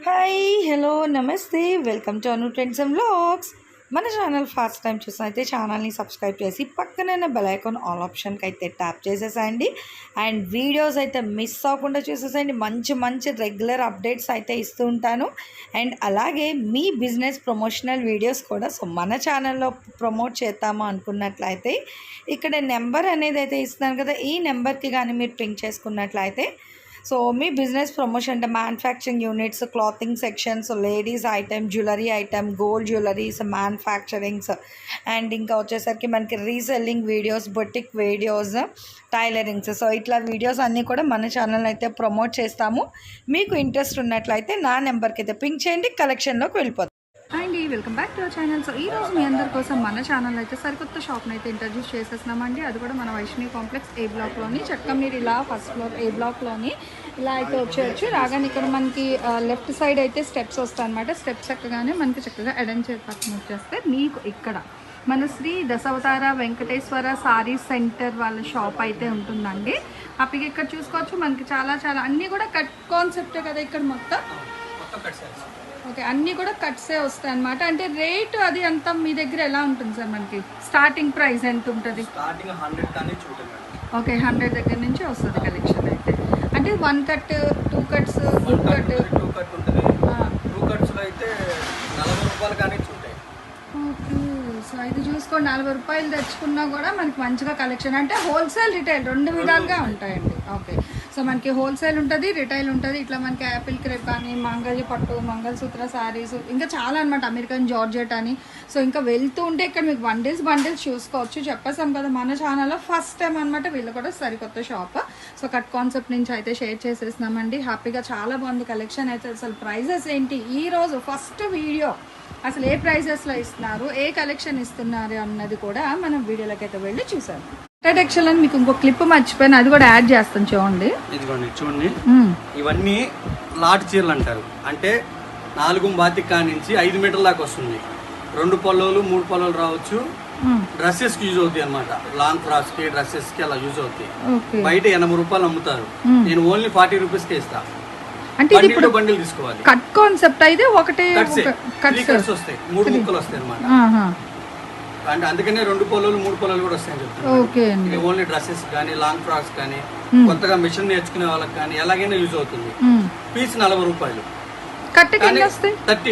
Hi hello నమస్తే welcome to Anu trends and vlogs. మన channel first time చూసినైతే ఛానల్ని subscribe చేసి పక్కనైన బెల్ ఐకాన్ ఆల్ ఆప్షన్కి అయితే ట్యాప్ చేసేసేయండి. అండ్ వీడియోస్ అయితే మిస్ అవ్వకుండా చూసేసేయండి. మంచి మంచి రెగ్యులర్ అప్డేట్స్ అయితే ఇస్తూ ఉంటాను. అండ్ అలాగే మీ బిజినెస్ ప్రమోషనల్ వీడియోస్ కూడా మన ఛానల్లో ప్రమోట్ చేద్దాము అనుకున్నట్లయితే ఇక్కడ నెంబర్ అనేది అయితే ఇస్తున్నాను కదా, ఈ నెంబర్కి కానీ మీరు పింక్ చేసుకున్నట్లయితే సో మీ బిజినెస్ ప్రమోషన్ అంటే manufacturing units, clothing sections, ladies item, jewellery item, gold jewelleries, manufacturings and ఇంకా వచ్చేసరికి మనకి reselling videos, boutique videos, tailorings, so ఇట్లా వీడియోస్ అన్నీ కూడా మన ఛానల్ అయితే ప్రమోట్ చేస్తాము. మీకు ఇంట్రెస్ట్ ఉన్నట్లయితే నా నెంబర్కి అయితే పింక్ చేయండి, కలెక్షన్లోకి వెళ్ళిపోతాం. అండి welcome back to our channel. So ఈరోజు మీ అందరి కోసం మన ఛానల్ అయితే సరికొత్త షాప్ని అయితే ఇంట్రడ్యూస్ చేసేస్తున్నామండి. అది కూడా మన వైష్ణవి కాంప్లెక్స్ ఏ బ్లాక్లోని, చక్కమీరు ఇలా ఫస్ట్ ఫ్లోర్ ఏ బ్లాక్లోని ఇలా అయితే వచ్చేయచ్చు. రాగానే ఇక్కడ మనకి లెఫ్ట్ సైడ్ అయితే స్టెప్స్ వస్తాయి అనమాట. స్టెప్స్ ఎక్కగానే మనకి చక్కగా ఎడం చేతి పక్కన వచ్చేస్తే మీకు ఇక్కడ మన శ్రీ దశావతార వెంకటేశ్వర సారీ సెంటర్ వాళ్ళ షాప్ అయితే ఉంటుందండి. హ్యాపీగా ఇక్కడ చూసుకోవచ్చు. మనకి చాలా చాలా అన్నీ కూడా కట్ కాన్సెప్టే కదా ఇక్కడ మొత్తం. ఓకే, అన్నీ కూడా కట్సే వస్తాయి అనమాట. అంటే రేట్ అది అంతా మీ దగ్గర ఎలా ఉంటుంది సార్? మనకి స్టార్టింగ్ ప్రైస్ ఎంత ఉంటుంది? ఓకే, 100 దగ్గర నుంచి వస్తుంది కలెక్షన్ అయితే. అంటే 1 కట్, 2 కట్స్, 2 కట్ ఉంటుంది. 2 కట్స్లో అయితే 40 రూపాయలు కానీ ఉంటాయి. ఓకే, సో ఇది చూసుకోండి, 40 రూపాయలు తెచ్చుకున్నా కూడా మనకి మంచిగా కలెక్షన్. అంటే హోల్సేల్ రిటైల్ రెండు విధాలుగా ఉంటాయండి. ఓకే, సో మనకి హోల్సేల్ ఉంటుంది, రిటైల్ ఉంటుంది. ఇట్లా మనకి యాపిల్ క్రేప్ కానీ, మంగళ పట్టు, మంగళసూత్ర శారీస్, ఇంకా చాలా అనమాట, అమెరికన్ జార్జెట్ అని. సో ఇంకా వెళ్తూ ఉంటే ఇక్కడ మీకు బండిల్స్ చూసుకోవచ్చు. చెప్పేసాం కదా మన ఛానల్లో ఫస్ట్ టైం అనమాట వీళ్ళు కూడా సరికొత్త షాప్. సో కట్ కాన్సెప్ట్ నుంచి అయితే షేర్ చేసేస్తున్నామండి. హ్యాపీగా చాలా బాగుంది కలెక్షన్ అయితే. అసలు ప్రైజెస్ ఏంటి, ఈరోజు ఫస్ట్ వీడియో అసలు ఏ ప్రైజెస్లో ఇస్తున్నారు, ఏ కలెక్షన్ ఇస్తున్నారు అన్నది కూడా మనం వీడియోలోకి అయితే వెళ్ళి చూసాం. టెక్స్టైల్ అని మీకు ఇంకో క్లిప్ మర్చిపోయిన, అది కూడా యాడ్ చేస్తాను చూడండి. ఇదిగోండి చూడండి, ఇవన్నీ లాట్ చీరలు అంటారు. అంటే 4 బాతికా నుంచి 5 మీటర్ల దాకా వస్తుంది. 2 పళ్ళోలు 3 పళ్ళోలు రావచ్చు. డ్రెస్సెస్ కి యూజ్ అవుతాయి అనమాట. లాంగ్ ఫ్రాక్స్ కి, డ్రెస్సెస్ కి అలా యూజ్ అవుతాయి. బయట 80 రూపాయలు అమ్ముతారు, నేను ఓన్లీ 40 రూపీస్కే ఇస్తా. అంటే ఇది ఇప్పుడు బండిల్ తీసుకోవాలి. కట్ కాన్సెప్ట్ అయితే ఒకటే కట్స్ వస్తాయి, 3 ముక్కలు వస్తాయి అనమాట. అంటే అందుకనే 2 పొలాలు 3 పొలాలు కూడా వస్తాయని చెప్తాను. ఓన్లీ డ్రెస్సెస్ కానీ, లాంగ్ ఫ్రాక్స్ కానీ, కొత్తగా మిషన్ నేర్చుకునే వాళ్ళకి కానీ ఎలాగైనా యూజ్ అవుతుంది. పీస్ 40 రూపాయలు, 30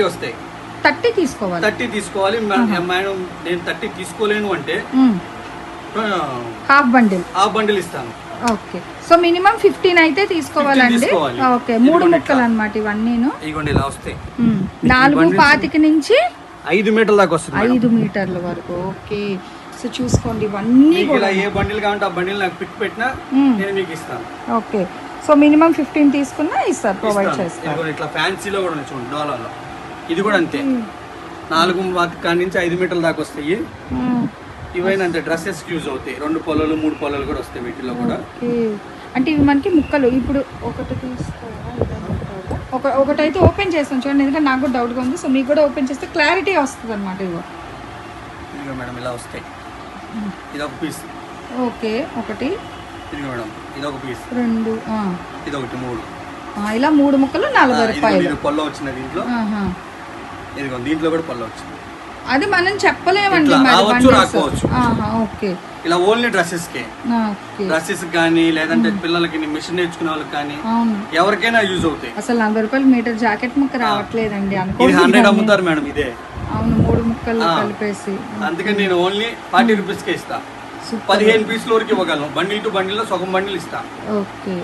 వస్తాయి. 30 తీసుకోవాలి. 30 తీసుకోవాలి మేడం. నేను 30 తీసుకోలేను అంటే హాఫ్ బండిల్ ఇస్తాను. ఓకే, సో మినిమం 15 అయితే తీసుకోవాలండి. ఓకే, 3 ముక్కలు అన్నమాట ఇవన్నీను. ఇగోండి ఇలా వస్తాయి. 4.25 నుంచి 5 మీటర్ల దాకా వస్తుంది. 5 మీటర్ల వరకు. ఓకే, సో చూసుకోండి ఇవన్నీ కూడా. ఏ బండిల్ కావాలంటే ఆ బండిల్ నాకు పిక్ పెట్టినా నేను మీకు ఇస్తాను. ఓకే, సో మినిమం 15 తీసుకున్నా ఇస్తారు, ప్రొవైడ్ చేస్తారు. ఇట్లా ఫ్యాన్సీలో కూడా చూడండి, డోలాలో ఇది కూడా అంతే. 4 బాతికా నుంచి 5 మీటర్ల దాకా వస్తాయి. ఇవైనా అంతే, డ్రెస్సెస్ యూజ్ అవుతాయి. 2 పొలాలు 3 పొలాలు కూడా వస్తాయి వీటిలో కూడా. అంటే ఇవి మనకి ముక్కలు. ఇప్పుడు ఒకటి ఒకటైతే ఓపెన్ చేస్తాం చూడండి, ఎందుకంటే నాకు కూడా డౌట్గా ఉంది. సో మీకు కూడా ఓపెన్ చేస్తే క్లారిటీ వస్తుంది అనమాట. ఇదిగో మేడం ఇలా వస్తాయి. ఇది ఒక పీస్. ఓకే, ఒకటి. ఇది మేడం ఇది ఒక పీస్. 2, ఇది ఒకటి 3. ఇలా 3 ముక్కలు 40 రూపాయలు. పొల్ల వచ్చిన దీంట్లో, ఇదిగో దీంట్లో కూడా పొల్ల వచ్చింది. అది మనం చెప్పలేమండి. ఓకే, ఇలా ఓన్లీ డ్రెస్సెస్ కే, డ్రెస్సెస్ కానీ లేదంటే పిల్లలకి మిషన్ నేర్చుకునే వాళ్ళకి కానీ ఎవరికైనా యూజ్ అవుతాయి. అసలు 40 రూపాయలు మీటర్ జాకెట్ ముక్క రావట్లేదండి. 100 అమ్ముతారు మేడం ఇదే. అవును, 3 ముక్కలు కలిపేసి. అందుకని నేను ఓన్లీ 40 రూపీస్కే ఇస్తా. 15 పీసుల వరకు ఇవ్వగలను. బండిల్ టు బండిల్ లో సగం బండిల్ ఇస్తా. ఓకే,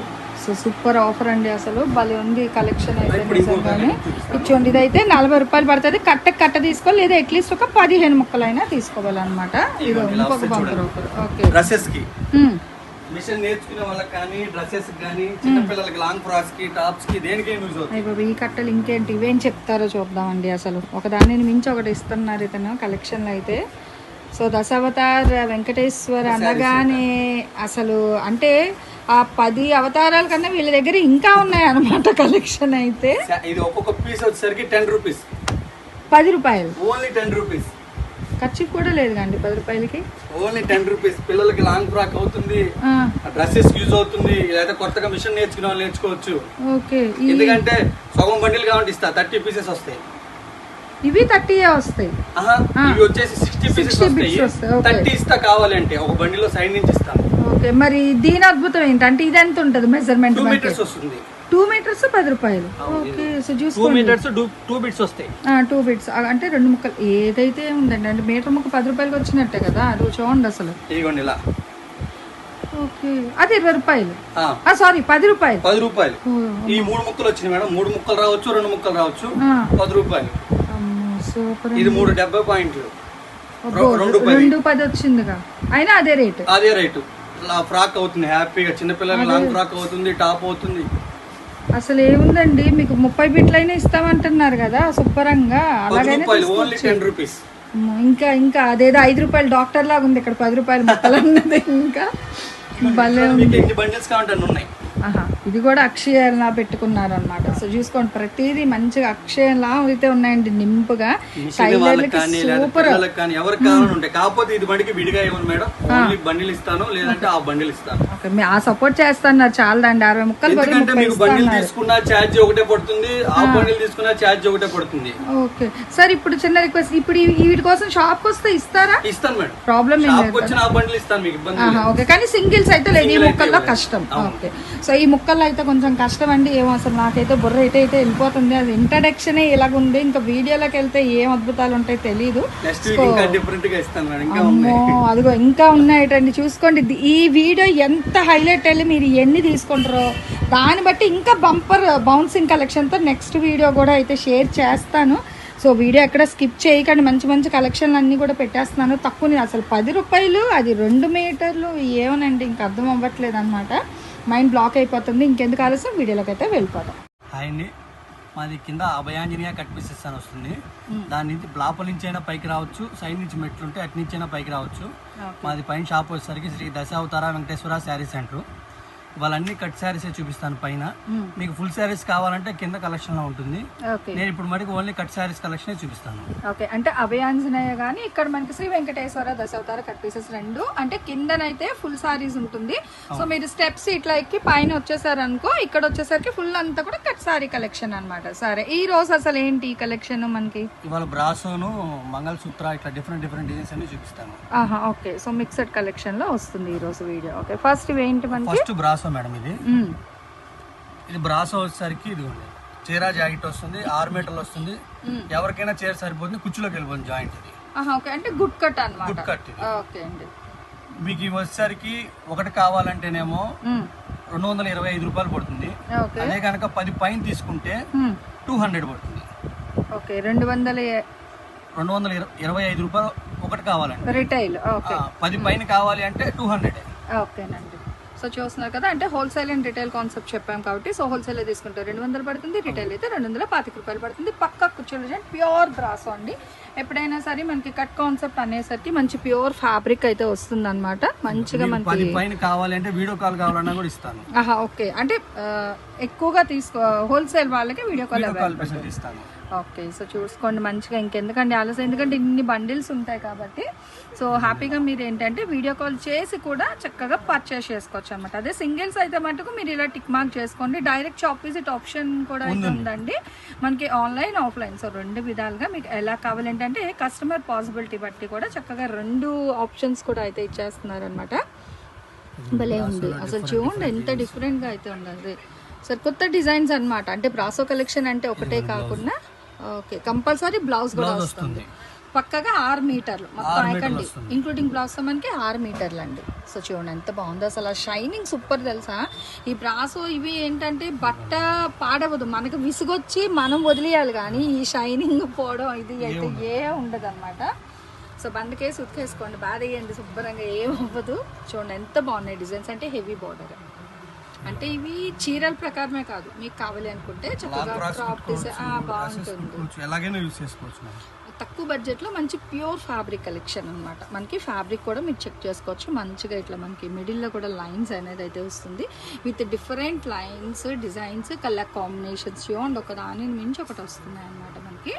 సో సూపర్ ఆఫర్ అండి. అసలు భలే ఉంది కలెక్షన్ అయితే నిజంగానే. ఇచ్చోండి, ఇదైతే 40 రూపాయలు పడుతుంది. కట్ట తీసుకోవాలి, లేదా అట్లీస్ట్ ఒక 15 ముక్కలైనా తీసుకోవాలన్నమాట. ఇది ఇంకొక బంపర్ ఆఫర్. ఓకే, డ్రెస్సెస్ కి, మిషన్ నేర్చుకునే వాళ్ళకి కానీ, డ్రెస్సెస్ కానీ, చిన్న పిల్లలకి లాంగ్ ఫ్రాక్స్ కి, టాప్స్ కి, దేనికి యూజ్ అవుతుంది. ఈ కట్టలు ఇంకేంటి, ఇవేం చెప్తారో చూద్దామండి. అసలు ఒకదానిని మించి ఒకటి ఇస్తున్నారు ఇతను కలెక్షన్లో అయితే. సో దశావతార్ వెంకటేశ్వర్ అనగానే అసలు అంటే ఆ 10 అవతారాల కన్నా వీళ్ళ దగ్గర ఇంకా ఉన్నాయి అనమాట కలెక్షన్ అయితే. ఇది ఒక్కొక్క పీస్ వచ్చేసరికి 10 రూపీస్. 10 రూపాయలు, ఓన్లీ 10 రూపీస్. ఖర్చు కూడా లేదు కండి 10 రూపాయలకి. Only 10 rupees. పిల్లలకి లాంగ్ ఫ్రాక్ అవుతుంది, డ్రెస్సెస్ యూజ్ అవుతుంది, లేదా కొత్తగా మిషన్ నేర్చుకునే వాళ్ళు నేర్చుకోవచ్చు. ఓకే. ఎందుకంటే సగం బండిల్ కావాలంటే ఇస్తా, 30 పీసెస్ వస్తాయి. ఇవి 30 వస్తాయి. ఇవి వచ్చేసి 60 పీసెస్ వస్తాయి. 30 ఇస్తా కావాలంటే ఒక బండిలో సైడ్ నుంచి ఇస్తాను. ఓకే. మరి దీని అద్భుతం ఏంటంటే ఇది ఎంత ఉంటుంది మెజర్మెంట్? 2 మీటర్స్ వస్తుంది. 2 మీటర్స్ 10 రూపాయలు. ఓకే. సో 2 మీటర్స్ 2 బిట్స్ వస్తాయి. 2 బిట్స్ అంటే 2 ముక్కలు ఏదైతే ఉందండి, అంటే మీటర్ ముక్క 10 రూపాయలకి వచ్చినట్టే కదా. అది చూడండి అసలు. ఇదిగోండి ఇలా. ఓకే. అది 20 రూపాయలు. సారీ 10 రూపాయలు. 10 రూపాయలు. ఈ 3 ముక్కలు వచ్చినాయి మేడం. 3 ముక్కలు రావచ్చు, 2 ముక్కలు రావచ్చు. 10 రూపాయలు. సూపర్. ఇది 370 పాయింట్లు. 210 వచ్చిందిగా. అయినా అదే రేటు. అదే రేటు. ఫ్రాక్ అవుతుంది హ్యాపీగా, చిన్నపిల్లలకి లాంగ్ ఫ్రాక్ అవుతుంది, టాప్ అవుతుంది. అసలు ఏముందండి, మీకు 30 బిట్లైనా ఇస్తామంటున్నారు కదా శుభ్రంగా. అలాగైనా ఓన్లీ 10 రూపీస్. ఇంకా అదేదో 5 రూపాయలు డాక్టర్ లాగా ఉంది ఇక్కడ 10 రూపాయలు ముక్కలు అన్నది. ఇంకా భలే ఉంది. బండిల్స్ కావాలంటే ఉన్నాయి. ఇది కూడా అక్షయలా పెట్టుకున్నారు అనమాట. సో చూసుకోండి, ప్రతిదీ మంచిగా అక్షయలా అయితే ఉన్నాయండి నింపుగా. టైలర్లకి సూపర్. కాకపోతే ఇది బండికి విడిగా ఇవ్వను మేడం, ఓన్లీ బండిల్ ఇస్తాను, లేదంటే ఆ బండిల్ ఇస్తాను. ఆ సపోర్ట్ చేస్తున్నారు చాలదండి. 60 ముక్కలు మీకు బండిల్ తీసుకున్న ఛార్జ్ ఒకటే పడుతుంది, ఆ బండిల్ తీసుకున్న ఛార్జ్ ఒకటే పడుతుంది. Okay sir. ఇప్పుడు చిన్న రిక్వెస్ట్, ఇప్పుడు వీటి కోసం షాప్ వస్తే ఇస్తారా? ఇస్తాను మేడం. ప్రాబ్లం ఏం లేదు. వచ్చిన ఆ బండిల్ ఇస్తాను, మీకు ఇబ్బంది. ఓకే. కానీ సింగిల్స్ అయితే లేదు, ఈ ముక్కల్లో కష్టం. ఓకే. సో ఈ ముక్కల్లో అయితే కొంచెం కష్టం అండి. ఏమో అసలు నాకైతే బుర్ర అయితే వెళ్ళిపోతుంది. అది ఇంట్రడక్షన్ ఇలాగుంది, ఇంకా వీడియోలోకి వెళ్తే ఏం అద్భుతాలు ఉంటాయి తెలీదు. అదిగో ఇంకా ఉన్నాయటండి. చూసుకోండి, ఈ వీడియో ఎంత హైలైట్ వెళ్ళి మీరు ఎన్ని తీసుకుంటారో దాన్ని బట్టి ఇంకా బంపర్ బౌన్సింగ్ కలెక్షన్తో నెక్స్ట్ వీడియో కూడా అయితే షేర్ చేస్తాను. సో వీడియో ఎక్కడ స్కిప్ చేయకండి. మంచి మంచి కలెక్షన్లు అన్నీ కూడా పెట్టేస్తున్నాను. తక్కువ అసలు 10 రూపాయలు, అది 2 మీటర్లు. ఏమోనండి ఇంకా అర్థం అవ్వట్లేదు అనమాట. మైండ్ బ్లాక్ అయిపోతుంది. ఇంకెందుకు ఆలస్యం, వీడియోలోకి అయితే వెళ్ళిపోతాం. హాయ్ అండి, మాది కింద అభయాంజనేయ కట్ పీసెస్ అని వస్తుంది. దాని నుంచి లోపల నుంచి అయినా పైకి రావచ్చు, సైడ్ నుంచి మెట్లు ఉంటే అటు నుంచి అయినా పైకి రావచ్చు. మాది పైన షాప్ వచ్చేసరికి శ్రీ దశావతార వెంకటేశ్వర శారీ సెంటర్. వాళ్ళన్నీ కట్ శారీసే చూపిస్తాను పైన. మీకు ఫుల్ శారీస్ కావాలంటే కింద కలెక్షన్ లో ఉంటుంది. నేను ఇప్పుడు మరి ఓన్లీ కట్ శారీస్ కలెక్షన్ చూపిస్తాను. ఓకే. అంటే అభయాంజనేయ గానీ ఇక్కడ మనకి శ్రీ వెంకటేశ్వర దశావతార కట్ పీసెస్ 2. అంటే కిందనైతే ఫుల్ సారీస్ ఉంటుంది. సో మీరు స్టెప్స్ ఇట్లా ఎక్కి పైన వచ్చేసారు అనుకో, ఇక్కడ వచ్చేసరికి ఫుల్ అంతా కూడా కట్ సారీ కలెక్షన్ అనమాట. సరే, ఈ రోజు అసలు ఏంటి ఈ కలెక్షన్ మనకి? ఇవాళ బ్రాసోను, మంగళసూత్ర, ఇట్లా డిఫరెంట్ డిజైన్స్ అన్ని చూపిస్తాను. ఓకే. సో మిక్సెడ్ కలెక్షన్ లో వస్తుంది ఈ రోజు వీడియో. ఓకే. ఫస్ట్ ఏంటి మనకి? First brasso madam. ఇది బ్రాసో వచ్చేసరికి ఇదిగోండి, చీరా జాకెట్ వస్తుంది, 6 మీటర్లు వస్తుంది. ఎవరికైనా చీర సరిపోతుంది, కుచ్చులోకి వెళ్ళిపోతుంది జాయింట్. ఇది ఓకే. అంటే గుడ్ కట్ అన్నమాట. Good cut. ఓకే అండి. మీకు ఇవి వచ్చేసరికి ఒకటి కావాలంటేనేమో 225 రూపాయలు పడుతుంది. అదే కనుక 10 పైన తీసుకుంటే 200 పడుతుంది. ఓకే. 225 రూపాయలు ఒకటి కావాలంటే రిటైల్. ఓకే. 10 పైన కావాలి అంటే 200. ఓకేనండి. సో చూస్తున్నారు కదా, అంటే హోల్సేల్ అండ్ రిటైల్ కాన్సెప్ట్ చెప్పాం కాబట్టి, సో హోల్సేల్ తీసుకుంటే 200 పడుతుంది, రిటైల్ అయితే 225 రూపాయలు పడుతుంది. పక్కా కుర్చీలు ప్యూర్ బ్రాసో అండి. ఎప్పుడైనా సరే మనకి కట్ కాన్సెప్ట్ అనేసరికి మంచి ప్యూర్ ఫ్యాబ్రిక్ అయితే వస్తుంది అనమాట. మంచిగా మనకి 10 పైన కావాలి అంటే వీడియో కాల్ కావాలన్నా కూడా ఇస్తాను. ఓకే. అంటే ఎక్కువగా హోల్సేల్ వాళ్ళకి వీడియో కాల్ ఇస్తాను. ఓకే. సో చూసుకోండి మంచిగా. ఇంకెందుకండి ఆలస్యం, ఎందుకంటే ఇన్ని బండిల్స్ ఉంటాయి కాబట్టి. సో హ్యాపీగా మీరు ఏంటంటే వీడియో కాల్ చేసి కూడా చక్కగా పర్చేస్ చేసుకోవచ్చు అనమాట. అదే సింగిల్స్ అయితే మటుకు మీరు ఇలా టిక్ మార్క్ చేసుకోండి. డైరెక్ట్ షాప్ విజిట్ ఆప్షన్ కూడా అయితే ఉందండి మనకి, ఆన్లైన్ ఆఫ్లైన్. సో 2 విధాలుగా మీకు ఎలా కావాలంటే కస్టమర్ పాసిబిలిటీ బట్టి కూడా చక్కగా 2 ఆప్షన్స్ కూడా అయితే ఇచ్చేస్తున్నారు అనమాట. భలే ఉంది అసలు. చూడండి ఎంత డిఫరెంట్గా అయితే ఉంది. సార్ కొత్త డిజైన్స్ అనమాట. అంటే బ్రాసో కలెక్షన్ అంటే ఒకటే కాకుండా ఓకే కంపల్సరీ బ్లౌజ్ కూడా వస్తుంది. పక్కగా 6 మీటర్లు మొత్తం అయ్యండి, ఇంక్లూడింగ్ బ్లౌజ్ మనకి 6 మీటర్లు అండి. సో చూడండి ఎంత బాగుందో అసలు. షైనింగ్ సూపర్ తెలుసా. ఈ బ్రాసో ఇవి ఏంటంటే బట్ట పాడవదు, మనకు విసుగొచ్చి మనం వదిలేయాలి, కానీ ఈ షైనింగ్ పోవడం ఇది అయితే ఉండదు అనమాట. సో బండికేసి ఉతికేసుకోండి, బాగా వేయండి శుభ్రంగా, ఏమవ్వదు. చూడండి ఎంత బాగున్నాయి డిజైన్స్. అంటే హెవీ బార్డర్. అంటే ఇవి చీరల ప్రకారమే కాదు, మీకు కావాలి అనుకుంటే చక్కగా క్రాప్ డిజైన్ బాగుంటుంది. తక్కువ బడ్జెట్లో మంచి ప్యూర్ ఫ్యాబ్రిక్ కలెక్షన్ అనమాట. మనకి ఫ్యాబ్రిక్ కూడా మీరు చెక్ చేసుకోవచ్చు. మంచిగా ఇట్లా మనకి మిడిల్లో కూడా లైన్స్ అనేది అయితే వస్తుంది with different lines, designs, colour combinations చూడండి, ఒక దాని మించి ఒకటి వస్తున్నాయి అనమాట. మనకి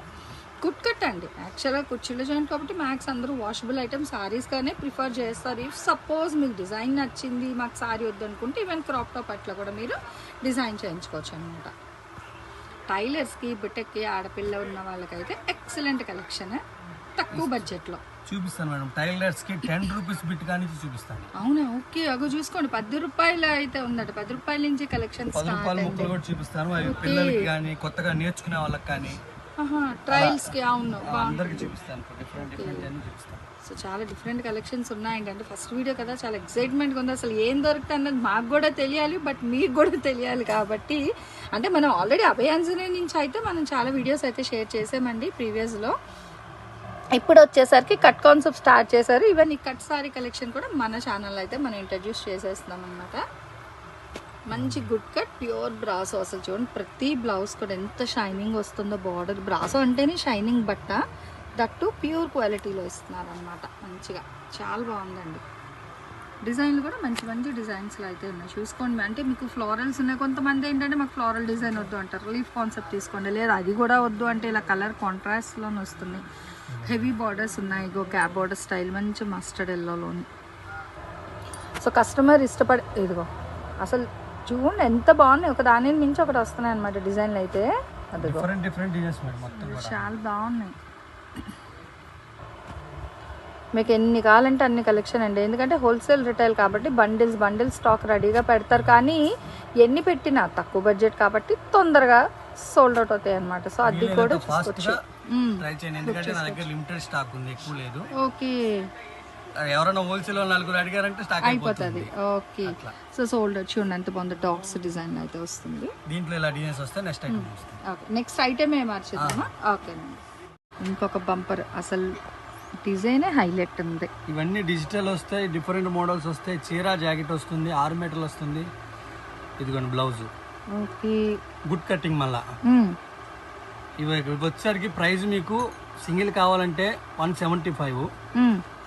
గుడ్ కట్ అండి. యాక్చువల్గా కుర్చీల జాయింట్ కాబట్టి మ్యాక్స్ అందరూ వాషబుల్ ఐటమ్ సారీస్ కానీ ప్రిఫర్ చేస్తారు. ఇఫ్ సపోజ్ మీకు డిజైన్ నచ్చింది, మాకు సారీ వద్దు అనుకుంటే ఈవెన్ క్రాప్ టాప్ అట్లా కూడా మీరు డిజైన్ చేయించుకోవచ్చు అనమాట. టైలర్స్కి, బుటెక్కి, ఆడపిల్ల ఉన్న వాళ్ళకైతే ఎక్సలెంట్ కలెక్షన్ తక్కువ బడ్జెట్లో చూపిస్తాను మేడం. టైలర్స్ కి 10 రూపీస్ బిట్ కానీ చూపిస్తాను. అవునా, ఓకే. అగో చూసుకోండి, 10 రూపాయలు అయితే ఉందట. 10 రూపాయల నుంచి కలెక్షన్ 10 రూపాయల ముక్కలు కూడా చూపిస్తాను. అవి పిల్లలకి కానీ కొత్తగా నేర్చుకునే వాళ్ళకి కానీ ట్రయల్స్ కి. అవును, అందరికి చూపిస్తాను. డిఫరెంట్ అన్ని చూపిస్తాను. సో చాలా డిఫరెంట్ కలెక్షన్స్ ఉన్నాయండి. అంటే ఫస్ట్ వీడియో కదా, చాలా ఎక్సైట్మెంట్గా ఉంది. అసలు ఏం దొరుకుతుంది అన్నది మాకు కూడా తెలియాలి, బట్ మీకు కూడా తెలియాలి. కాబట్టి అంటే మనం ఆల్రెడీ అభయాంజనే నుంచి అయితే మనం చాలా వీడియోస్ అయితే షేర్ చేసామండి ప్రీవియస్లో. ఇప్పుడు వచ్చేసరికి కట్ కాన్సెప్ట్ స్టార్ట్ చేశారు. ఈవెన్ ఈ కట్ సారీ కలెక్షన్ కూడా మన ఛానల్ అయితే మనం ఇంట్రడ్యూస్ చేసేస్తున్నాం అనమాట. మంచి గుడ్ కట్ ప్యూర్ బ్రాసో. అసలు చూడండి, ప్రతి బ్లౌజ్ కూడా ఎంత షైనింగ్ వస్తుందో. బార్డర్ బ్రాసో అంటేనే షైనింగ్ బట్ట, దట్టు ప్యూర్ క్వాలిటీలో ఇస్తున్నారు అనమాట. మంచిగా చాలా బాగుందండి. డిజైన్లు కూడా మంచి మంచి డిజైన్స్లో అయితే ఉన్నాయి. చూసుకోండి, అంటే మీకు ఫ్లోరల్స్ ఉన్నాయి. కొంతమంది ఏంటంటే మాకు ఫ్లోరల్ డిజైన్ వద్దు అంటారు, లీఫ్ కాన్సెప్ట్ తీసుకోండి. లేదా అది కూడా వద్దు అంటే ఇలా కలర్ కాంట్రాస్ట్లోనే వస్తుంది. హెవీ బార్డర్స్ ఉన్నాయి. ఇగో గ్యాప్ బార్డర్ స్టైల్, మంచి మస్టర్డ్ ఎల్లోలోని. సో కస్టమర్ ఇదిగో అసలు చూడండి ఎంత బాగున్నాయి. ఒక దాని మించి ఒకటి వస్తున్నాయి అనమాట డిజైన్లు అయితే. అదిగో చాలా బాగున్నాయి. మీకు ఎన్ని కావాలంటే అన్ని కలెక్షన్ అండి. ఎందుకంటే హోల్సేల్ రిటైల్ కాబట్టి బండిల్స్ స్టాక్ రెడీగా పెడతారు. కానీ ఎన్ని పెట్టినా తక్కువ బడ్జెట్ కాబట్టి తొందరగా సోల్డ్ అవుట్ అవుతాయి అనమాట. సో అది కూడా చూసుకోవచ్చు. ఓకే, ఎవరైనా హోల్సేల్ నలుగురు అడిగారంటే స్టాక్ అయిపోతుంది. ఓకే, సో సోల్డ్ వచ్చి ఎంత బాగుంది. డాట్స్ డిజైన్ అయితే వస్తుంది. దీంట్లో ఇలా డిజైన్స్ వస్తే నెక్స్ట్ ఐటమ్ వస్తుంది. ఓకే, నెక్స్ట్ ఐటమ్ ఏ మార్చేద్దామా? ఓకేనండి. ఇంకొక బంపర్, అసలు డిజైనే హైలైట్ ఉంది. ఇవన్నీ డిజిటల్ వస్తాయి, డిఫరెంట్ మోడల్స్ వస్తాయి. చీర జాకెట్ వస్తుంది, 6 మీటర్లు వస్తుంది. ఇదిగోండి బ్లౌజ్. Okay, good cutting. మళ్ళా ఇవి వచ్చేసరికి ప్రైస్ మీకు సింగిల్ కావాలంటే 175.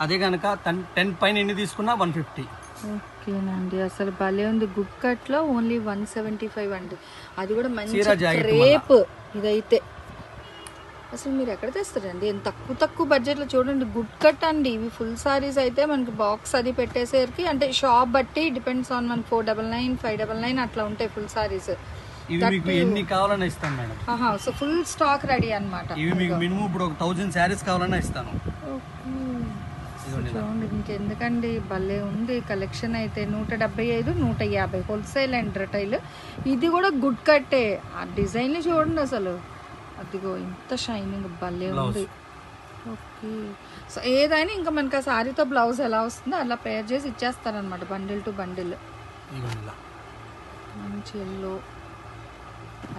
అదే కనుక 10 పైన ఎన్ని తీసుకున్నా 150. ఓకేనండి, అసలు భలే ఉంది. గుడ్ కట్ లో ఓన్లీ 175 అండి. అది కూడా మంచి రేప్. ఇదైతే అసలు మీరు ఎక్కడ తెస్తారండి ఎంత తక్కువ బడ్జెట్లో? చూడండి, గుడ్ కట్ అండి. ఇవి ఫుల్ సారీస్ అయితే మనకి బాక్స్ అది పెట్టేసరికి, అంటే షాప్ బట్టి డిపెండ్స్ ఆన్ మనకి 499, 599 అట్లా ఉంటాయి ఫుల్ సారీస్. ఇవి మీకు ఎన్ని కావాలన్నా ఇస్తాను madam. So full stock ready అన్నమాట. ఇవి మీకు మినిమం ఇప్పుడు 1000 శారీస్ కావాలన్నా ఇస్తాను. చూడండి, ఇంకెందుకండి, భలే ఉంది కలెక్షన్ అయితే. 175, 150 హోల్సేల్ అండ్ రిటైల్. ఇది కూడా గుడ్ కట్టే. ఆ డిజైన్లు చూడండి అసలు. అదిగో ఇంత షైనింగ్ భలే ఉంది. ఓకే, సో ఏదైనా ఇంకా మనకి ఆ సారీతో బ్లౌజ్ ఎలా వస్తుందో అలా పేర్ చేసి ఇచ్చేస్తారనమాట, బండిల్ టు బండిల్. మంచి ఎల్లో.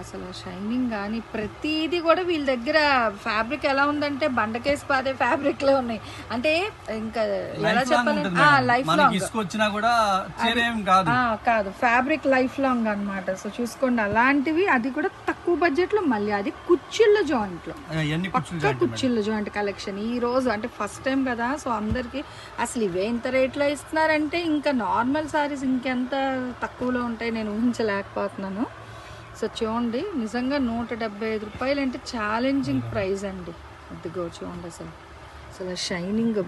అసలు షైనింగ్ కానీ ప్రతిదీ కూడా వీళ్ళ దగ్గర ఫ్యాబ్రిక్ ఎలా ఉందంటే బండకేసి పాదే ఫ్యాబ్రిక్ లో ఉన్నాయి. అంటే ఇంకా ఎలా చెప్పాలి, లైఫ్ లాంగ్ కాదు, ఫ్యాబ్రిక్ లైఫ్ లాంగ్ అనమాట. సో చూసుకోండి అలాంటివి. అది కూడా తక్కువ బడ్జెట్ లో, మళ్ళీ అది కుచ్చిళ్ళ జాయింట్ లో, పక్క కుచ్చిళ్ళ జాయింట్ కలెక్షన్. ఈ రోజు అంటే ఫస్ట్ టైం కదా, సో అందరికి అసలు ఇవే ఇంత రేట్లో ఇస్తున్నారంటే ఇంకా నార్మల్ సారీస్ ఇంకెంత తక్కువలో ఉంటాయి నేను ఊహించలేకపోతున్నాను. సో చూడండి, నిజంగా 175 రూపాయలు అంటే ఛాలెంజింగ్ ప్రైస్ అండి. అదిగో చూడండి అసలు షైనింగ్.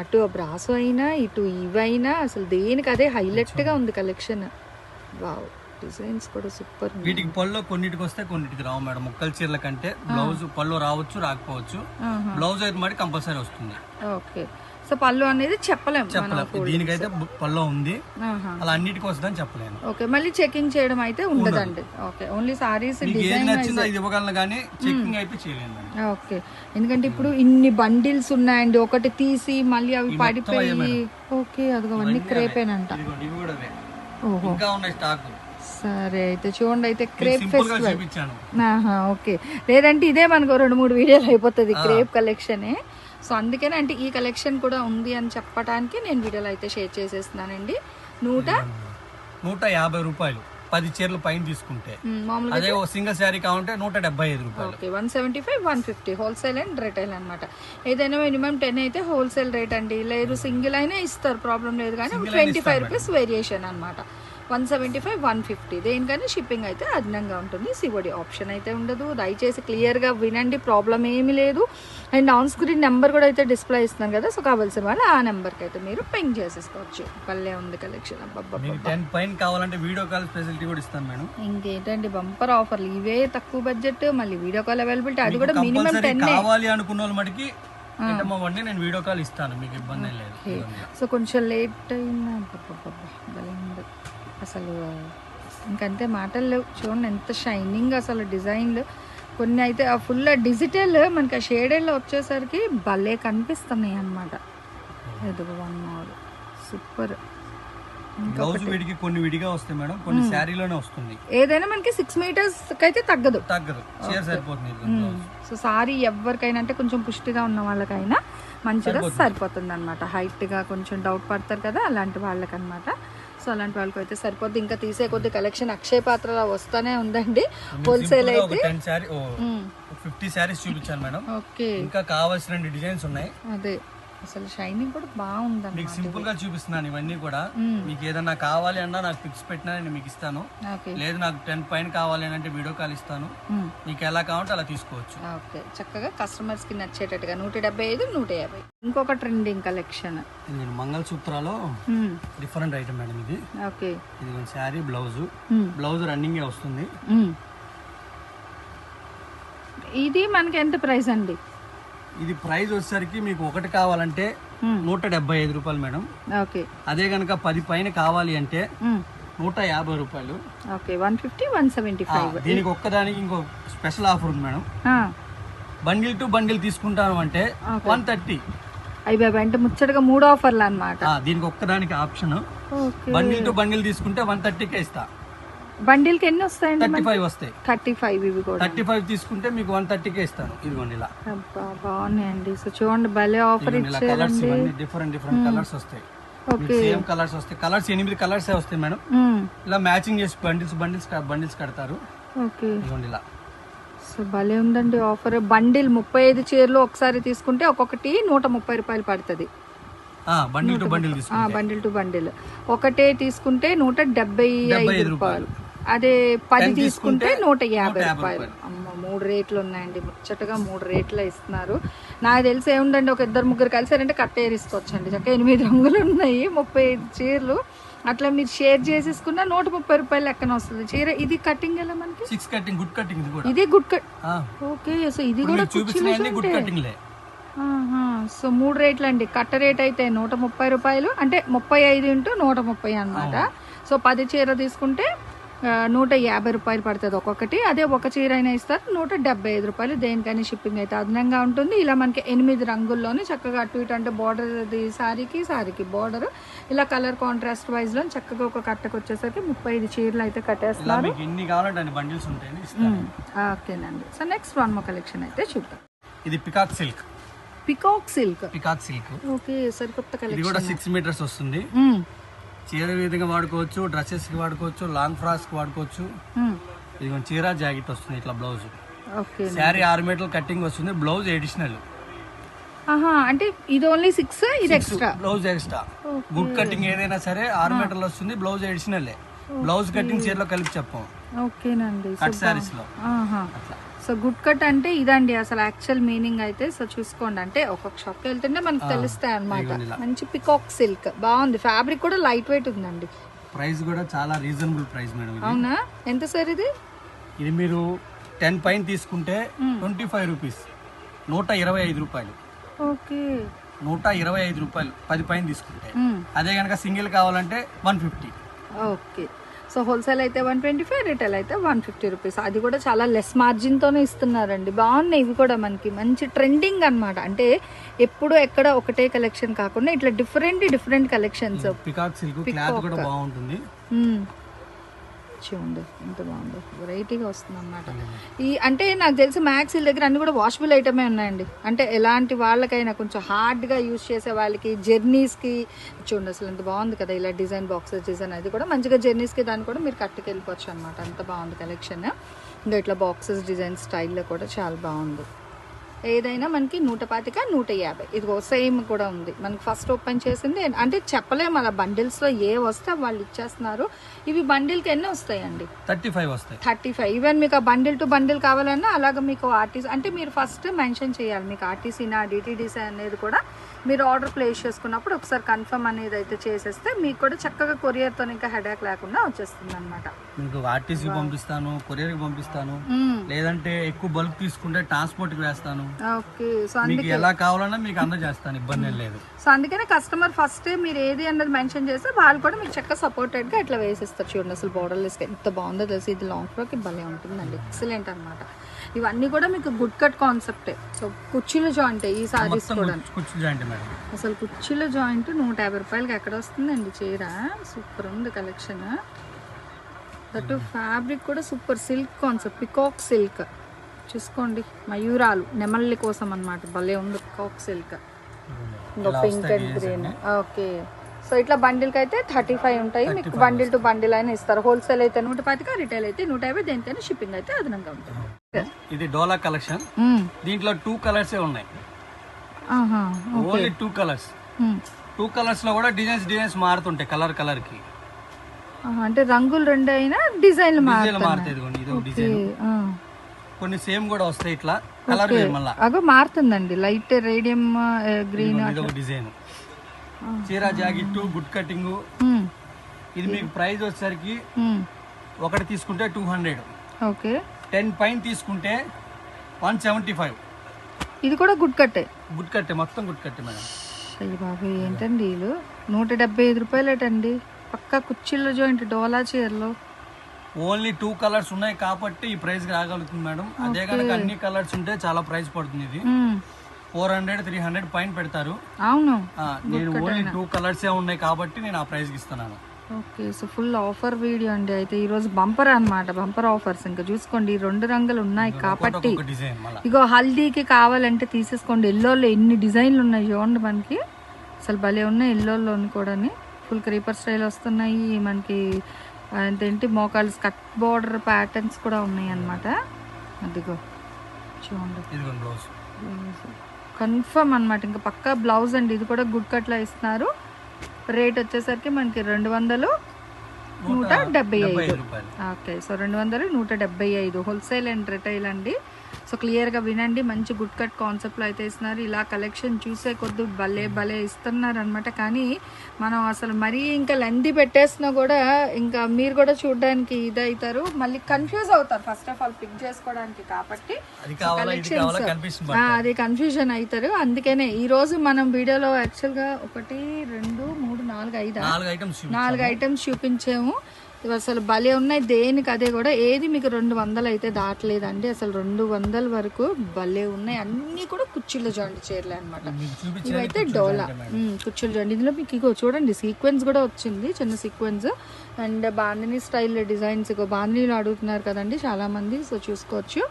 అటు బ్రాసో అయినా ఇటు ఇవైనా అసలు దేనికి అదే హైలైట్గా ఉంది కలెక్షన్. వావ్, డిజైన్స్ కూడా సూపర్. వీటికి పళ్ళు కొన్నిటికి వస్తే కొన్నిటికి రావు మేడం. ముక్కల చీరల కంటే బ్లౌజ్ పళ్ళు రావచ్చు, రాకపోవచ్చు. బ్లౌజ్ అయితే మరి కంపల్సరీ వస్తుంది. ఓకే, సో పళ్ళు అనేది చెప్పలేము. దీనికైతే పళ్ళు ఉంది, అలా అన్నిటికి వస్తుందని చెప్పలేను. ఓకే, మళ్ళీ చెకింగ్ చేయడం అయితే ఉండదండి. ఓకే, ఓన్లీ సారీస్ డిజైన్ ఇవ్వగలను కానీ చెకింగ్ అయితే చేయలేను. ఓకే, ఎందుకంటే ఇప్పుడు ఇన్ని బండిల్స్ ఉన్నాయండి, ఒకటి తీసి మళ్ళీ అవి పడిపోయి. ఓకే, అదిగోవన్నీ క్రేపేనంట. ఓహో, సరే అయితే చూడండి. అయితే క్రేప్ ఫెస్టివల్. ఓకే, లేదంటే ఇదే మనకు 2-3 వీడియోలు అయిపోతుంది క్రేప్ కలెక్షనే. సో అందుకనే అంటే ఈ కలెక్షన్ కూడా ఉంది అని చెప్పడానికి నేను వీడియోలో అయితే షేర్ చేసేస్తున్నానండి. 150 రూపాయలు 10 చీరలు పైన తీసుకుంటే. మామూలుగా అదే ఓ సింగిల్ శారీ కావాలంటే 175 రూపాయలు. ఓకే 175 150 హోల్సేల్ అండ్ రిటైల్ అనమాట. ఏదైనా మినిమం 10 అయితే హోల్సేల్ రేట్ అండి, లేదు సింగిల్ అయినా ఇస్తారు, ప్రాబ్లం లేదు. కానీ 25 రూపీస్ వేరియేషన్ అనమాట. 175 150 దేనికైనా షిప్పింగ్ అయితే అదనంగా ఉంటుంది. సివడి ఆప్షన్ అయితే ఉండదు. దయచేసి క్లియర్గా వినండి, ప్రాబ్లం ఏమీ లేదు. అండ్ ఆన్ స్క్రీన్ నెంబర్ కూడా అయితే డిస్ప్లే ఇస్తున్నాను కదా, సో కావాల్సిన వాళ్ళు ఆ నెంబర్కి అయితే మీరు పింగ్ చేసేసుకోవచ్చు. పల్లె ఉంది కలెక్షన్. మీకు 10 పైన కావాలంటే వీడియో కాల్ ఫెసిలిటీ కూడా ఇస్తాను మేడం. ఇంకేంటండి బంపర్ ఆఫర్లు ఇవే, తక్కువ బడ్జెట్, మళ్ళీ వీడియో కాల్ అవైలబిలిటీ, అది కూడా మినిమం 10 కావాలి అనుకున్న వాళ్ళు మటుకి నేను వీడియో కాల్ ఇస్తాను, మీకు ఇబ్బంది లేదు. సో కొంచెం లేట్ అయినా అసలు ఇంకంతే మాటలు లేవు. చూడండి ఎంత షైనింగ్ అసలు డిజైన్లు. కొన్ని అయితే ఆ ఫుల్ డిజిటల్ మనకి ఆ షేడెడ్లో వచ్చేసరికి భలే కనిపిస్తున్నాయి అన్నమాట. ఎదుగు 1 మోర్ సూపర్. బ్లౌజ్ వీడికి కొన్ని విడిగా వస్తాయి మేడం, కొన్ని శారీలోనే వస్తుంది. ఏదైనా మనకి 6 మీటర్స్ అయితే తగ్గదు. చీర సరిపోతుంది. సో సారీ ఎవరికైనా అంటే కొంచెం పుష్టిగా ఉన్న వాళ్ళకైనా మంచిగా సరిపోతుంది అనమాట. హైట్గా కొంచెం డౌట్ పడతారు కదా అలాంటి వాళ్ళకనమాట. సో అలాంటి వాళ్ళకి అయితే సరిపోద్ది. ఇంకా తీసే కొద్ది కలెక్షన్ అక్షయ పాత్ర వస్తానే ఉందండి. హోల్సేల్ అయితే 50 శారీస్ చూపించాను మేడం. ఓకే, ఇంకా కావాల్సిన డిజైన్స్ ఉన్నాయి. అదే అసలు షైనింగ్ కూడా బాగుంది. మీకు సింపుల్ గా చూపిస్తున్నాను ఇవన్నీ కూడా. మీకు ఏదన్నా కావాలి అన్నా నాకు పిక్స్ పెట్టినా నేను మీకు ఇస్తాను, లేదు నాకు 10 పైన కావాలి అని అంటే వీడియో కాల్ ఇస్తాను. మీకు ఎలా కావాలంటే అలా తీసుకోవచ్చు. ఓకే, చక్కగా కస్టమర్స్ కి నచ్చేటట్టుగా 175 150. ఇంకొక ట్రెండింగ్ కలెక్షన్ ఇది మంగళసూత్రాలో డిఫరెంట్ ఐటమ్ మేడం ఇది. ఓకే, ఇది శారీ బ్లౌజ్ రన్నింగ్ వస్తుంది. ఇది మనకి ఎంత ప్రైస్ అండి? ఇది ప్రైస్ వచ్చేసరికి మీకు ఒకటి కావాలంటే 175 రూపాయలు మేడం. ఓకే, అదే కనుక 10 పైన కావాలి అంటే 150 రూపాయలు. ఓకే 150 175. దీనికి ఒక్కదానికి ఇంకో స్పెషల్ ఆఫర్ ఉంది మేడం. బండిల్ టు బండిల్ తీసుకుంటాను అంటే 130. అయ్యి బాబా, అంటే ముచ్చటగా 3 ఆఫర్లు అన్నమాట. దీనికి ఒక్కదానికి ఆప్షన్. బండిల్ టు బండిల్ తీసుకుంటే 130కే ఇస్తా. బండిల్ కి ఎన్ని వస్తాయండి? 35 వస్తాయి. 35 ఇవి కూడా 35 తీసుకుంటే మీకు 130కే ఇస్తాను. ఇదిగోండి ఇలా. అబ్బా బాగున్నాయండి. సో చూడండి భలే ఆఫర్ కలర్స్ ఇచ్చారండి. డిఫరెంట్ కలర్స్ వస్తాయి. సేమ్ కలర్స్ వస్తాయి. కలర్స్ 8 కలర్స్ వస్తాయి మేడం. ఇలా మ్యాచింగ్ చేసి బండిల్స్ కడతారు. ఓకే, ఇదిగోండి ఇలా. సో భలే ఉందండి ఆఫర్. బండిల్ 35 చీరలు ఒకసారి తీసుకుంటే ఒక్కొక్కటి 130 రూపాయలు పడుతుంది. బండిల్ టు బండిల్ తీసుకుంటే బండిల్ టు బండిల్ ఒకటే తీసుకుంటే 175 రూపాయలు. అదే 10 తీసుకుంటే 150 రూపాయలు. అమ్మ 3 రేట్లు ఉన్నాయండి. ముచ్చటగా 3 రేట్లు ఇస్తున్నారు. నాకు తెలిసి ఏముందండి, ఒక 2-3 కలిసారంటే కట్టేసుకోవచ్చండి. చక్కగా 8 రంగులు ఉన్నాయి, 35 చీరలు. అట్లా మీరు షేర్ చేసేసుకున్న 130 రూపాయలు లెక్కన వస్తుంది చీర. ఇది కటింగ్ ఎలా మనకి? 6 కటింగ్, గుడ్ కటింగ్. ఇది గుడ్ కట్. ఓకే, సో ఇది కూడా గుడ్ కటింగ్ లే. సో 3 రేట్లు అండి. కట్ట రేట్ అయితే 130 రూపాయలు, అంటే 35 × 130 అనమాట. సో 10 చీర తీసుకుంటే 150 రూపాయలు పడుతుంది ఒక్కొక్కటి. అదే ఒక చీర అయినా ఇస్తారు 175 రూపాయలు. దేనికైనా షిప్పింగ్ అయితే అదనంగా ఉంటుంది. ఇలా మనకి 8 రంగుల్లోనే చక్కగా అటు ఇటు, అంటే బార్డర్ సారీకి బార్డర్ ఇలా కలర్ కాంట్రాస్ట్ వైజ్ లో చక్కగా ఒక కట్టకు వచ్చేసరికి 35 చీరలు అయితే కట్టేస్తున్నారు. ఓకేనండి. So next one more collection అయితే చూద్దాం. ఇది పికాక్ సిల్క్. ఓకే, సరికొత్త ఇది కలెక్షన్. కూడా 6 మీటర్స్ వస్తుంది. చీర విధంగా వాడుకోవచ్చు, డ్రెస్సెస్ కి వాడుకోవచ్చు, లాంగ్ ఫ్రాక్స్ కి వాడుకోవచ్చు. ఇది చీర జాకెట్ వస్తుంది ఇట్లా బ్లౌజ్. శారీ 6 మీటర్ల కటింగ్ వస్తుంది. Blouse additional. అంటే ఇది ఓన్లీ 6, ఇది extra. Blouse extra. Good cutting ఏదైనా సరే 6 మీటర్లు వస్తుంది. Blouse additional. బ్లౌజ్ కటింగ్ చీరలో కలిపి చెప్పాం. ఓకేనండి. కట్ సారీస్ లో. సో గుడ్ కట్ అంటే ఇదండి అసలు యాక్చువల్ మీనింగ్ అయితే. సో చూసుకోండి, అంటే ఒక్కొక్క షాప్కి వెళ్తుంటే మనకు తెలుస్తాయి అన్నమాట. మంచి పికాక్ సిల్క్ బాగుంది. ఫ్యాబ్రిక్ కూడా లైట్ వెయిట్ ఉందండి. ప్రైస్ కూడా చాలా రీజనబుల్ ప్రైస్ మేడం. అవునా, ఎంత సార్ ఇది? ఇది మీరు 10 పైన తీసుకుంటే 25 రూపీస్, 125 రూపాయలు. ఓకే, 125 రూపాయలు 10 పైన తీసుకుంటే. అదే కనుక సింగిల్ కావాలంటే 150. ఓకే, సో హోల్సేల్ అయితే 125, రిటైల్ అయితే 150 రూపీస్. అది కూడా చాలా లెస్ మార్జిన్తోనే ఇస్తున్నారండి. బాగున్నాయి ఇవి కూడా మనకి మంచి ట్రెండింగ్ అనమాట. అంటే ఎప్పుడు ఎక్కడ ఒకటే కలెక్షన్ కాకుండా ఇట్లా different collections. Peacock silk cloth కూడా బాగుంటుంది. చూడండి ఎంత బాగుందో, వెరైటీగా వస్తుంది అనమాట. ఈ అంటే నాకు తెలిసి మ్యాక్స్ వీళ్ళ దగ్గర అన్ని కూడా వాషబుల్ ఐటమే ఉన్నాయండి. అంటే ఎలాంటి వాళ్ళకైనా కొంచెం హార్డ్గా యూజ్ చేసే వాళ్ళకి, జర్నీస్కి చూడండి అసలు ఎంత బాగుంది కదా. ఇలా డిజైన్ బాక్సెస్ డిజైన్ అది కూడా మంచిగా జర్నీస్కి దాన్ని కూడా మీరు కట్టుకెళ్ళిపోవచ్చు అనమాట. అంత బాగుంది కలెక్షన్. ఇంకా ఇట్లా బాక్సెస్ డిజైన్ స్టైల్లో కూడా చాలా బాగుంది. ఏదైనా మనకి 125, 150 ఇదిగో సేమ్ కూడా ఉంది. మనకి ఫస్ట్ ఓపెన్ చేసింది అంటే చెప్పలేము అలా బండిల్స్లో ఏ వస్తే వాళ్ళు ఇచ్చేస్తున్నారు. ఇవి బండిల్కి ఎన్ని వస్తాయండి? 35 వస్తాయి. 35. ఈవెన్ మీకు ఆ బండిల్ టు బండిల్ కావాలన్నా అలాగ మీకు ఆర్టీసీ అంటే మీరు ఫస్ట్ మెన్షన్ చేయాలి మీకు ఆర్టీసీనా డిటీడీసీ అనేది కూడా మీరు ఆర్డర్ ప్లేస్ చేసుకున్నప్పుడు ఒకసారి కన్ఫర్మ్ అనేది అయితే చేసేస్తే మీకు కూడా చక్కగా కొరియర్తో ఇంకా హెడేక్ లేకుండా వచ్చేస్తుంది అనమాట. మీకు ఆర్టీసీ పంపిస్తాను, కొరియర్కి పంపిస్తాను, లేదంటే ఎక్కువ బల్క్ తీసుకుంటే ట్రాన్స్పోర్ట్కి వేస్తాను. ఓకే. సో మీకు ఎలా కావాలన్నా మీకు అందజేస్తాను, ఇబ్బంది లేదు. సో అందుకనే కస్టమర్ ఫస్ట్ మీరు ఏది అన్నది మెన్షన్ చేస్తే వాళ్ళు కూడా మీకు చక్కగా సపోర్టెడ్గా ఇట్లా వేసిస్తారు. చూడండి అసలు బోర్డర్లెస్గా ఎంత బాగుందో తెలిసి. ఇది లాంగ్ ఫ్రాక్కి భలే ఉంటుందండి, ఎక్సలెంట్ అనమాట. ఇవన్నీ కూడా మీకు గుడ్ కట్ కాన్సెప్టే. సో కుర్చీల జాయింట్ ఈ సారీస్ కూడా అసలు కుర్చీల జాయింట్ 150 రూపాయలకి ఎక్కడ వస్తుందండి చీర. సూపర్ ఉంది కలెక్షన్. దట్ ఫ్యాబ్రిక్ కూడా super silk concept, peacock silk చూసుకోండి. మయూరాలు నెమల్లి కోసం అనమాట, భలే ఉంది పికాక్ సిల్క్. ఇంకా pink and green. Okay. So ఇట్లా బండిల్కి అయితే 35 ఉంటాయి. మీకు బండిల్ టు బండిల్ అయినా ఇస్తారు. హోల్సేల్ అయితే 125, రిటైల్ అయితే 150. దేనికైనా షిప్పింగ్ అయితే అదనంగా ఉంటుంది. ఇది డోలా కలెక్షన్. దీంట్లో 2 కలర్స్ ఉన్నాయి. Only 2 colours. 2 కలర్స్ లో కూడా డిజైన్స్ మారుతుంటాయి కలర్ కి. అంటే రంగులు రెండు అయినా డిజైన్లు మారుతాయి. ఇది డిజైన్ కొన్ని సేమ్ కూడా వస్తాయి. ఇట్లా కలర్ మళ్ళీ అగో మారుతుందండి. Light radium green design. చీర జాకెట్ గుడ్ కటింగ్. ఇది మీకు ప్రైస్ వచ్చేసరికి ఒకటి తీసుకుంటే 200. ఓకే. 10 పైన తీసుకుంటే 175. ఇది కూడా గుడ్ కట్టే. గుడ్ కట్టే, మొత్తం గుడ్ కట్టే మేడం. అయ్యి బాబు ఏంటండి వీళ్ళు 175 రూపాయలేటండి. పక్కా కుర్చీల జాయింట్ డోలా చీరలో. ఓన్లీ 2 కలర్స్ ఉన్నాయి కాబట్టి ఈ ప్రైస్ రాగలుగుతుంది మేడం. అదే కనుక అన్ని కలర్స్ ఉంటే చాలా ప్రైస్ పడుతుంది. ఇది 400, 300 పైన పెడతారు. అవును. నేను ఓన్లీ 2 కలర్స్ ఉన్నాయి కాబట్టి నేను ఆ ప్రైస్ ఇస్తున్నాను. Okay. So full offer video అండి. అయితే ఈ రోజు బంపర్ అన్నమాట, బంపర్ ఆఫర్స్. ఇంకా చూసుకోండి 2 రంగులు ఉన్నాయి కాబట్టి ఇగో హల్దీకి కావాలంటే తీసేసుకోండి. ఎల్లోలో ఎన్ని డిజైన్లు ఉన్నాయి చూడండి మనకి. అసలు భలే ఉన్నాయి ఎల్లోలోని కూడా. ఫుల్ క్రీపర్ స్టైల్ వస్తున్నాయి మనకి. అదేంటి మోకాలు కట్ బోర్డర్ ప్యాటర్న్స్ కూడా ఉన్నాయి అన్నమాట. అదిగో చూడండి కన్ఫర్మ్ అనమాట. ఇంకా పక్కా బ్లౌజ్ అండి. ఇది కూడా గుడ్ కట్లో ఇస్తున్నారు. రేట్ వచ్చేసరికి మనకి 200, 175. Okay. So 200, 175 wholesale and retail అండి. సో క్లియర్గా వినండి. మంచి గుడ్ కట్ కాన్సెప్ట్లో అయితే ఇస్తున్నారు. ఇలా కలెక్షన్ చూసే కొద్ది భలే ఇస్తున్నారు అనమాట. కానీ మనం అసలు మరీ ఇంకా లెంది పెట్టేసినా కూడా ఇంకా మీరు కూడా చూడడానికి ఇదవుతారు, మళ్ళీ కన్ఫ్యూజ్ అవుతారు ఫస్ట్ ఆఫ్ ఆల్ పిక్ చేసుకోవడానికి. కాబట్టి అది కన్ఫ్యూజన్ అవుతారు. అందుకనే ఈ రోజు మనం వీడియోలో యాక్చువల్గా 1, 2, 3, 4 ఐటమ్స్ చూపించాము. అసలు భలే ఉన్నాయి. దేనికి అదే కూడా ఏది మీకు 200 అయితే దాటలేదండి. అసలు 200 వరకు భలే ఉన్నాయి. అన్ని కూడా కుర్చీల జాయింట్ చీరలే అనమాట. ఇవైతే డోలా కుర్చీల జాయింట్. ఇందులో మీకు ఇగో చూడండి సీక్వెన్స్ కూడా వచ్చింది, చిన్న sequence. And bandhani style designs. ఇగో బాందినీలు అడుగుతున్నారు కదండి చాలా మంది. సో చూసుకోవచ్చు.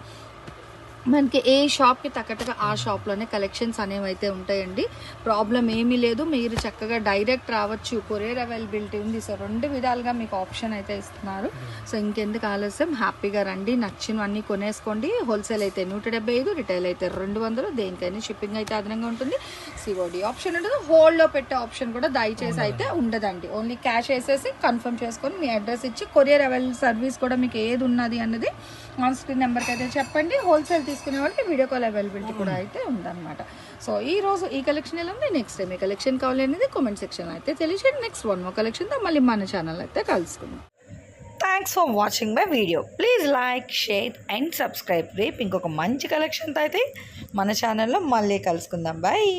మనకి ఏ షాప్కి తగ్గట్టుగా ఆ షాప్లోనే కలెక్షన్స్ అనేవి అయితే ఉంటాయండి. ప్రాబ్లం ఏమీ లేదు. మీరు చక్కగా డైరెక్ట్ రావచ్చు. కొరియర్ అవైలబిలిటీ ఉంది. సో 2 విధాలుగా మీకు ఆప్షన్ అయితే ఇస్తున్నారు. సో ఇంకెందుకు ఆలస్యం, హ్యాపీగా రండి. నచ్చినవన్నీ కొనేసుకోండి. హోల్సేల్ అయితే 175, రిటైల్ అయితే 200. దేనికైనా షిప్పింగ్ అయితే అదనంగా ఉంటుంది. సిఓడి ఆప్షన్ ఉంటుంది. హోల్డ్లో పెట్టే ఆప్షన్ కూడా దయచేసి అయితే ఉండదండి. ఓన్లీ క్యాష్ వేసేసి కన్ఫర్మ్ చేసుకొని మీ అడ్రస్ ఇచ్చి కొరియర్ అవైలబుల్ సర్వీస్ కూడా మీకు ఏది ఉన్నది అన్నది ఆన్ స్క్రీన్ నెంబర్కి అయితే చెప్పండి. హోల్సేల్ తీసుకునే వాళ్ళకి వీడియో కాల్ అవైలబిలిటీ కూడా అయితే ఉందన్నమాట. సో ఈ రోజు ఈ కలెక్షన్ ఎలా ఉంది, నెక్స్ట్ టైం ఏ కలెక్షన్ కావాలి అనేది కామెంట్ సెక్షన్ అయితే తెలియజేయండి. నెక్స్ట్ 1 more కలెక్షన్తో మళ్ళీ మన ఛానల్ అయితే కలుసుకుందాం. Thanks for watching my video. Please like, share and subscribe. రేపు ఇంకొక మంచి కలెక్షన్తో అయితే మన ఛానల్లో మళ్ళీ కలుసుకుందాం. బాయ్.